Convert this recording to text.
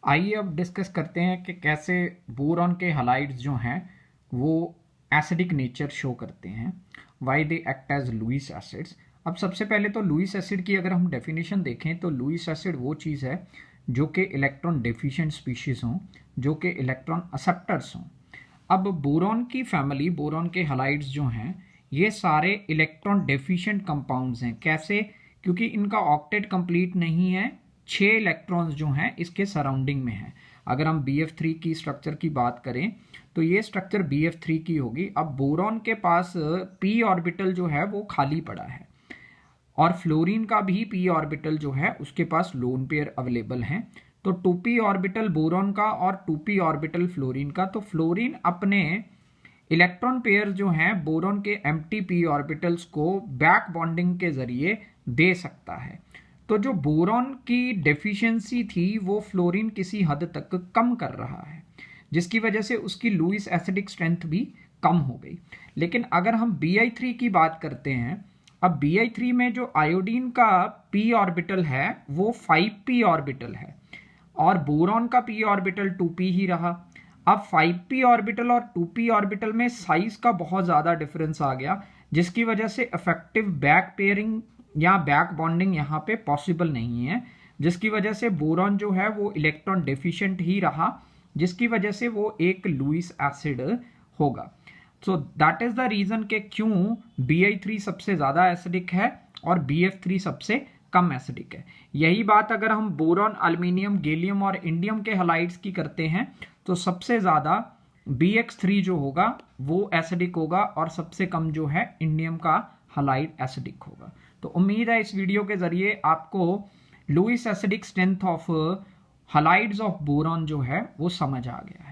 आइए अब डिस्कस करते हैं कि कैसे बोरॉन के हलाइड्स जो हैं वो एसिडिक नेचर शो करते हैं, why they act as Lewis acids. अब सबसे पहले तो लुईस एसिड की अगर हम डेफिनेशन देखें तो लुईस एसिड वो चीज़ है जो कि इलेक्ट्रॉन डेफिशिएंट स्पीशीज़ हों, जो कि इलेक्ट्रॉन एक्सेप्टर्स हों। अब बोरॉन की फैमिली, बोरॉन के हलाइड्स जो हैं ये सारे इलेक्ट्रॉन डेफिशिएंट कंपाउंड्स हैं। कैसे? क्योंकि इनका ऑक्टेट कंप्लीट नहीं है, 6 इलेक्ट्रॉन्स जो हैं इसके सराउंडिंग में हैं। अगर हम BF3 की स्ट्रक्चर की बात करें तो ये स्ट्रक्चर BF3 की होगी। अब बोरॉन के पास p ऑर्बिटल जो है वो खाली पड़ा है और फ्लोरीन का भी p ऑर्बिटल जो है उसके पास लोन पेयर अवेलेबल हैं। तो 2p ऑर्बिटल बोरॉन का और 2p ऑर्बिटल फ्लोरीन का, तो फ्लोरीन अपने इलेक्ट्रॉन पेयर जो हैं बोरॉन के एम्प्टी p ऑर्बिटल्स को बैक बॉन्डिंग के जरिए दे सकता है। तो जो बोरॉन की डेफिशिएंसी थी वो फ्लोरीन किसी हद तक कम कर रहा है, जिसकी वजह से उसकी लुईस एसिडिक स्ट्रेंथ भी कम हो गई। लेकिन अगर हम Bi3 की बात करते हैं, अब Bi3 में जो आयोडीन का p ऑर्बिटल है वो 5p ऑर्बिटल है और बोरॉन का p ऑर्बिटल 2p ही रहा। अब 5p ऑर्बिटल और 2p ऑर्बिटल में साइज का बहुत ज़्यादा डिफरेंस आ गया, जिसकी वजह से इफेक्टिव बैक पेयरिंग या बैक बॉन्डिंग यहाँ पे पॉसिबल नहीं है, जिसकी वजह से बोरॉन जो है वो इलेक्ट्रॉन डेफिशिएंट ही रहा, जिसकी वजह से वो एक लुईस एसिड होगा। So that is the reason कि क्यों Bi3 सबसे ज़्यादा एसिडिक है और BF3 सबसे कम एसिडिक है। यही बात अगर हम बोरॉन, अल्मीनियम, गैलियम और इंडियम के हलाइड्स की करते हैं तो सबसे ज़्यादा BX3 जो होगा वो एसिडिक होगा और सबसे कम जो है इंडियम का हलाइड एसिडिक होगा। तो उम्मीद है इस वीडियो के जरिए आपको Lewis acidic strength of halides of boron जो है वो समझ आ गया है।